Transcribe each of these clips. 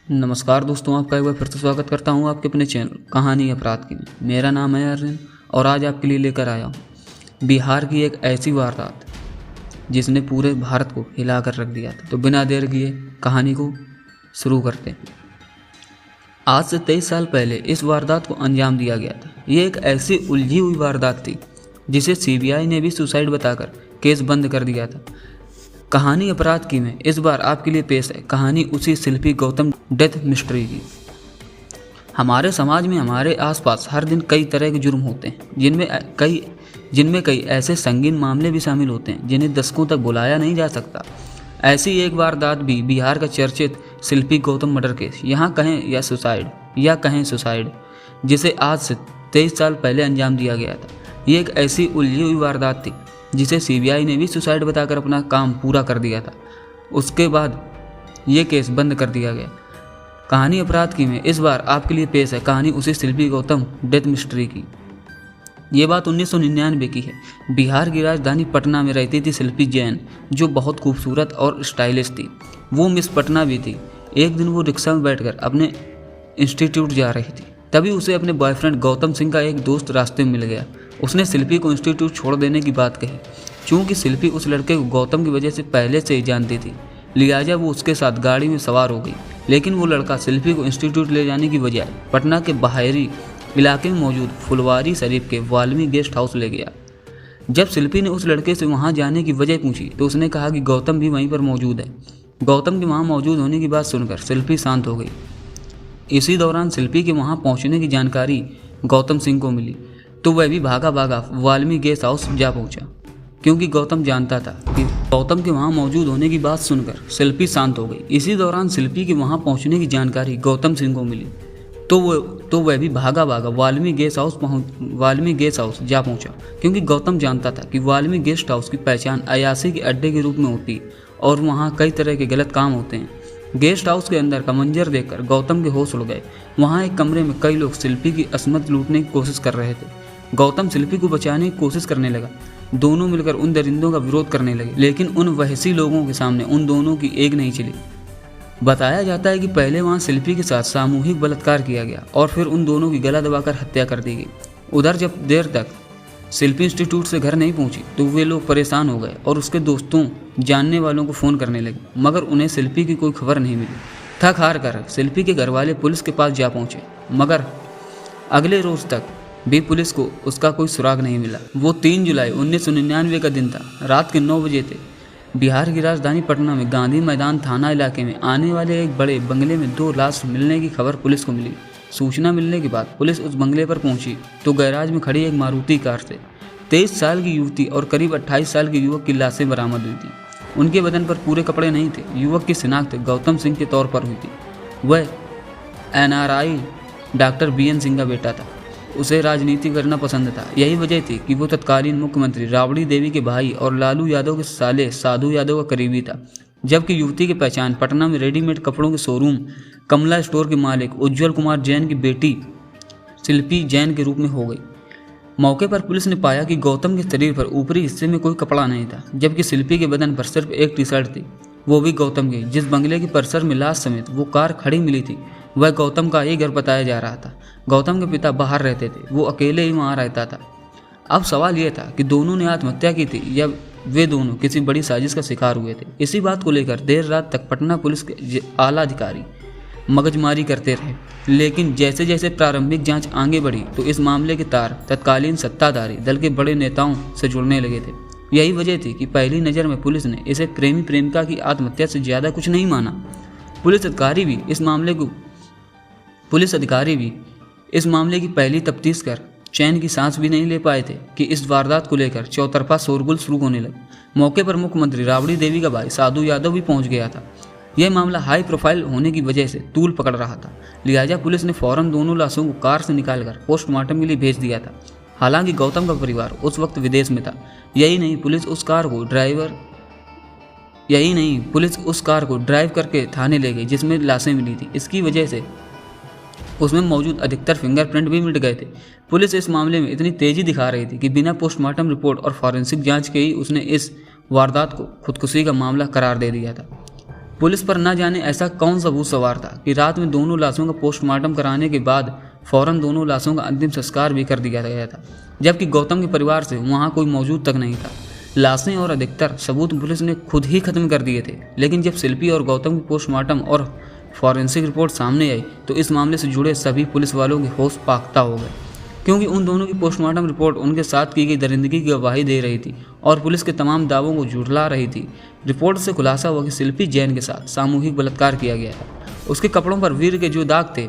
नमस्कार दोस्तों, आपका एक बार फिर से स्वागत करता हूं आपके अपने चैनल कहानी अपराध की में। मेरा नाम है अरविंद और आज आपके लिए लेकर आया हूं बिहार की एक ऐसी वारदात जिसने पूरे भारत को हिला कर रख दिया था। तो बिना देर किए कहानी को शुरू करते हैं। आज से 23 साल पहले इस वारदात को अंजाम दिया गया था। ये एक ऐसी उलझी हुई वारदात थी जिसे सीबीआई ने भी सुसाइड बताकर केस बंद कर दिया था। कहानी अपराध की में इस बार आपके लिए पेश है कहानी उसी शिल्पी गौतम डेथ मिस्ट्री की। हमारे समाज में हमारे आसपास हर दिन कई तरह के जुर्म होते हैं जिनमें कई ऐसे संगीन मामले भी शामिल होते हैं जिन्हें दशकों तक भुलाया नहीं जा सकता। ऐसी एक वारदात भी बिहार का चर्चित शिल्पी गौतम मर्डर केस, यहाँ कहें सुसाइड, जिसे आज से 23 साल पहले अंजाम दिया गया था। ये एक ऐसी उलझी हुई वारदात थी जिसे सीबीआई ने भी सुसाइड बताकर अपना काम पूरा कर दिया था। उसके बाद ये केस बंद कर दिया गया। कहानी अपराध की में इस बार आपके लिए पेश है कहानी उसी शिल्पी गौतम डेथ मिस्ट्री की। ये बात 1999 की है। बिहार की राजधानी पटना में रहती थी शिल्पी जैन, जो बहुत खूबसूरत और स्टाइलिश थी। वो मिस पटना भी थी। एक दिन वो रिक्शा में बैठकर अपने इंस्टीट्यूट जा रही थी। तभी उसे अपने बॉयफ्रेंड गौतम सिंह का एक दोस्त रास्ते में मिल गया। उसने शिल्पी को इंस्टीट्यूट छोड़ देने की बात कही। चूँकि शिल्पी उस लड़के को गौतम की वजह से पहले से ही जानती थी, लिहाजा वो उसके साथ गाड़ी में सवार हो गई। लेकिन वो लड़का शिल्पी को इंस्टीट्यूट ले जाने की बजाय पटना के बाहरी इलाके में मौजूद फुलवारी शरीफ के वाल्मी गेस्ट हाउस ले गया। जब शिल्पी ने उस लड़के से वहाँ जाने की वजह पूछी तो उसने कहा कि गौतम भी वहीं पर मौजूद है। गौतम के वहाँ मौजूद होने की बात सुनकर शिल्पी शांत हो गई। इसी दौरान शिल्पी के वहाँ पहुँचने की जानकारी गौतम सिंह को मिली, तो वह भी भागा वाल्मी गेस्ट हाउस जा पहुंचा। क्योंकि गौतम जानता था कि गौतम के वहां मौजूद होने की बात सुनकर शिल्पी शांत हो गई। इसी दौरान शिल्पी के वहां पहुंचने की जानकारी गौतम सिंह को मिली, तो वह भी भागा वाल्मी गेस्ट हाउस जा पहुंचा। क्योंकि गौतम जानता था कि वाल्मी गेस्ट हाउस की पहचान अयाशी के अड्डे के रूप में होती है और वहाँ कई तरह के गलत काम होते हैं। गेस्ट हाउस के अंदर का मंजर देखकर गौतम के होश उड़ गए। वहाँ एक कमरे में कई लोग शिल्पी की असमत लूटने की कोशिश कर रहे थे। गौतम शिल्पी को बचाने की कोशिश करने लगा। दोनों मिलकर उन दरिंदों का विरोध करने लगे, लेकिन उन वहशी लोगों के सामने उन दोनों की एक नहीं चली। बताया जाता है कि पहले वहां शिल्पी के साथ सामूहिक बलात्कार किया गया और फिर उन दोनों की गला दबाकर हत्या कर दी गई। उधर जब देर तक शिल्पी इंस्टीट्यूट से घर नहीं पहुंची तो वे लोग परेशान हो गए और उसके दोस्तों जानने वालों को फ़ोन करने लगे, मगर उन्हें शिल्पी की कोई खबर नहीं मिली। थक हार कर शिल्पी के घर वाले पुलिस के पास जा पहुँचे, मगर अगले रोज तक भी पुलिस को उसका कोई सुराग नहीं मिला। वो 3 जुलाई 1999 का दिन था। रात के 9 बजे थे। बिहार की राजधानी पटना में गांधी मैदान थाना इलाके में आने वाले एक बड़े बंगले में 2 लाश मिलने की खबर पुलिस को मिली। सूचना मिलने के बाद पुलिस उस बंगले पर पहुंची तो गैराज में खड़ी एक मारुति कार से 23 साल की युवती और करीब 28 साल के युवक की लाशें बरामद हुई थी। उनके बदन पर पूरे कपड़े नहीं थे। युवक की शिनाख्त गौतम सिंह के तौर पर हुई थी। वह NRI डॉक्टर BN सिंह का बेटा था। उसे राजनीति करना पसंद था। यही वजह थी कि वो तत्कालीन मुख्यमंत्री राबड़ी देवी के भाई और लालू यादव के साले साधु यादव का करीबी था। जबकि युवती की पहचान पटना में रेडीमेड कपड़ों के शोरूम कमला स्टोर के मालिक उज्जवल कुमार जैन की बेटी शिल्पी जैन के रूप में हो गई। मौके पर पुलिस ने पाया कि गौतम के शरीर पर ऊपरी हिस्से में कोई कपड़ा नहीं था, जबकि शिल्पी के बदन पर सिर्फ एक टी-शर्ट थी, वो भी गौतम की। जिस बंगले के परिसर में लाश समेत वो कार खड़ी मिली थी वह गौतम का ही घर बताया जा रहा था। गौतम के पिता बाहर रहते थे, वो अकेले ही वहाँ रहता था। अब सवाल यह था कि दोनों ने आत्महत्या की थी या वे दोनों किसी बड़ी साजिश का शिकार हुए थे। इसी बात को लेकर देर रात तक पटना पुलिस के आला अधिकारी मगजमारी करते रहे, लेकिन जैसे जैसे प्रारंभिक जांच आगे बढ़ी तो इस मामले के तार तत्कालीन सत्ताधारी दल के बड़े नेताओं से जुड़ने लगे थे। यही वजह थी कि पहली नज़र में पुलिस ने इसे प्रेमी प्रेमिका की आत्महत्या से ज़्यादा कुछ नहीं माना। पुलिस अधिकारी भी इस मामले की पहली तफ्तीश कर चैन की सांस भी नहीं ले पाए थे कि इस वारदात को लेकर चौतरफा शोरगुल शुरू होने लगा। मौके पर मुख्यमंत्री राबड़ी देवी का भाई साधु यादव भी पहुंच गया था। यह मामला हाई प्रोफाइल होने की वजह से तूल पकड़ रहा था, लिहाजा पुलिस ने फौरन दोनों लाशों को कार से निकालकर पोस्टमार्टम के लिए भेज दिया था। हालांकि गौतम का परिवार उस वक्त विदेश में था। यही नहीं, पुलिस उस कार को ड्राइव करके थाने ले गई जिसमें लाशें मिली थी। इसकी वजह से उसमें मौजूद अधिकतर फिंगरप्रिंट भी मिट गए थे। पुलिस इस मामले में इतनी तेजी दिखा रही थी कि बिना पोस्टमार्टम रिपोर्ट और फॉरेंसिक जांच के ही उसने इस वारदात को खुदकुशी का मामला करार दे दिया था। पुलिस पर न जाने ऐसा कौन सा भूत सवार था कि रात में दोनों लाशों का पोस्टमार्टम कराने के बाद फौरन दोनों लाशों का अंतिम संस्कार भी कर दिया गया था, जबकि गौतम के परिवार से वहाँ कोई मौजूद तक नहीं था। लाशें और अधिकतर सबूत पुलिस ने खुद ही खत्म कर दिए थे, लेकिन जब शिल्पी और गौतम की पोस्टमार्टम और फॉरेंसिक रिपोर्ट सामने आई तो इस मामले से जुड़े सभी पुलिस वालों के होश पाख्ता हो गए, क्योंकि उन दोनों की पोस्टमार्टम रिपोर्ट उनके साथ की गई दरिंदगी की गवाही दे रही थी और पुलिस के तमाम दावों को झुठला रही थी। रिपोर्ट से खुलासा हुआ कि शिल्पी जैन के साथ सामूहिक बलात्कार किया गया था। उसके कपड़ों पर वीर के जो दाग थे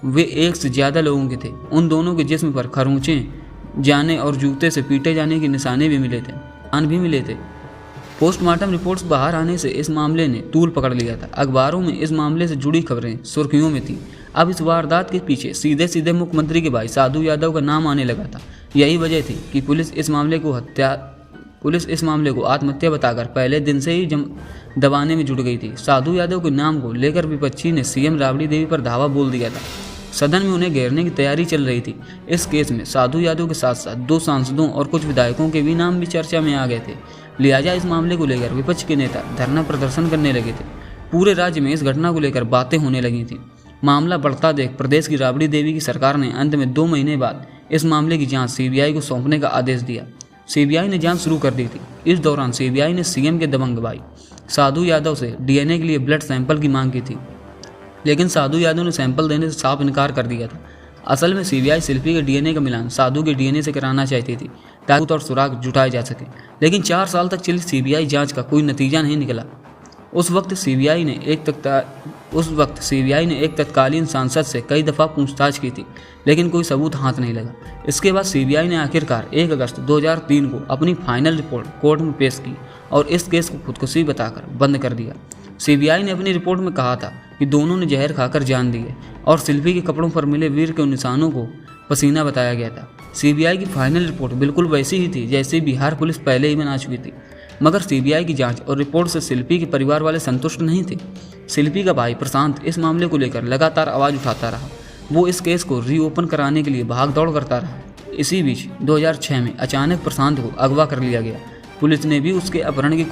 वे एक से ज़्यादा लोगों के थे। उन दोनों के जिस्म पर खरोंचें जाने और जूते से पीटे जाने के निशाने भी मिले थे। पोस्टमार्टम रिपोर्ट्स बाहर आने से इस मामले ने तूल पकड़ लिया था। अखबारों में इस मामले से जुड़ी खबरें सुर्खियों में थीं। अब इस वारदात के पीछे सीधे सीधे मुख्यमंत्री के भाई साधु यादव का नाम आने लगा था। यही वजह थी कि पुलिस इस मामले को आत्महत्या बताकर पहले दिन से ही दबाने में जुट गई थी। साधु यादव के नाम को लेकर विपक्षी ने सीएम राबड़ी देवी पर धावा बोल दिया था। सदन में उन्हें घेरने की तैयारी चल रही थी। इस केस में साधु यादव के साथ साथ 2 सांसदों और कुछ विधायकों के भी नाम भी चर्चा में आ गए थे। लिहाजा इस मामले को लेकर विपक्ष के नेता धरना प्रदर्शन करने लगे थे। पूरे राज्य में इस घटना को लेकर बातें होने लगी थी। मामला बढ़ता देख प्रदेश की राबड़ी देवी की सरकार ने अंत में 2 महीने बाद इस मामले की जांच सीबीआई को सौंपने का आदेश दिया। सीबीआई ने जांच शुरू कर दी थी। इस दौरान सीबीआई ने सीएम के दबंग भाई साधु यादव से डीएनए के लिए ब्लड सैंपल की मांग की थी, लेकिन साधु यादव ने सैंपल देने से साफ इनकार कर दिया था। असल में सीबीआई शिल्पी के डीएनए का मिलान साधु के डीएनए से कराना चाहती थी ताकि और सुराग जुटाए जा सके, लेकिन 4 साल तक चली सीबीआई जांच का कोई नतीजा नहीं निकला। उस वक्त सीबीआई ने एक तत्कालीन सांसद से कई दफ़ा पूछताछ की थी, लेकिन कोई सबूत हाथ नहीं लगा। इसके बाद सीबीआई ने आखिरकार 1 अगस्त 2003 को अपनी फाइनल रिपोर्ट कोर्ट में पेश की और इस केस को खुदकुशी बताकर बंद कर दिया। सीबीआई ने अपनी रिपोर्ट में कहा था कि दोनों ने जहर खाकर जान दी है और शिल्पी के कपड़ों पर मिले वीर के निशानों को पसीना बताया गया था। सीबीआई की फाइनल रिपोर्ट बिल्कुल वैसी ही थी जैसी बिहार पुलिस पहले ही बना चुकी थी, मगर सीबीआई की जांच और रिपोर्ट से शिल्पी के परिवार वाले संतुष्ट नहीं थे। शिल्पी का भाई प्रशांत इस मामले को लेकर लगातार आवाज़ उठाता रहा। वो इस केस को रीओपन कराने के लिए भाग दौड़ करता रहा। इसी बीच 2006 में अचानक प्रशांत को अगवा कर लिया गया। पुलिस ने भी उसके अपहरण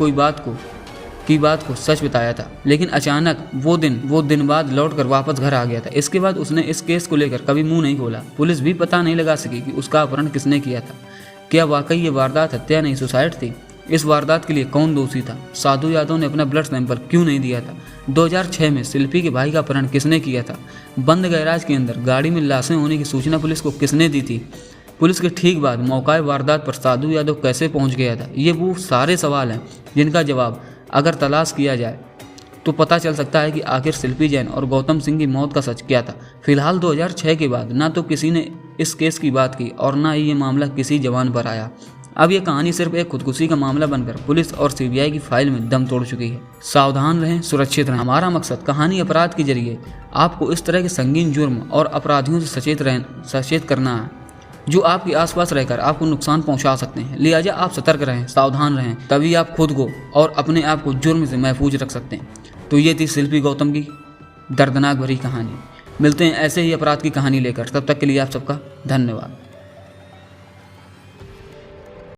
की बात को सच बताया था, लेकिन अचानक वो दिन बाद लौटकर वापस घर आ गया था। इसके बाद उसने इस केस को लेकर कभी मुंह नहीं खोला। पुलिस भी पता नहीं लगा सकी कि उसका अपहरण किसने किया था। क्या वाकई ये वारदात हत्या नहीं सुसाइड थी? इस वारदात के लिए कौन दोषी था? साधु यादव ने अपना ब्लड सैंपल क्यों नहीं दिया था? 2006 में शिल्पी के भाई का अपहरण किसने किया था? बंद गैराज के अंदर गाड़ी में लाशें होने की सूचना पुलिस को किसने दी थी? पुलिस के ठीक बाद मौका वारदात पर साधु यादव कैसे पहुंच गया था? ये वो सारे सवाल हैं जिनका जवाब अगर तलाश किया जाए तो पता चल सकता है कि आखिर शिल्पी जैन और गौतम सिंह की मौत का सच क्या था। फिलहाल 2006 के बाद ना तो किसी ने इस केस की बात की और ना ही ये मामला किसी जवान पर आया। अब ये कहानी सिर्फ एक खुदकुशी का मामला बनकर पुलिस और सीबीआई की फाइल में दम तोड़ चुकी है। सावधान रहें, सुरक्षित रहें। हमारा मकसद कहानी अपराध के जरिए आपको इस तरह के संगीन जुर्म और अपराधियों से सचेत करना है जो आपके आसपास रहकर आपको नुकसान पहुंचा सकते हैं। लिहाजा आप सतर्क रहें, सावधान रहें, तभी आप खुद को और अपने आप को जुर्म से महफूज रख सकते हैं। तो ये थी शिल्पी गौतम की दर्दनाक भरी कहानी। मिलते हैं ऐसे ही अपराध की कहानी लेकर, तब तक के लिए आप सबका धन्यवाद।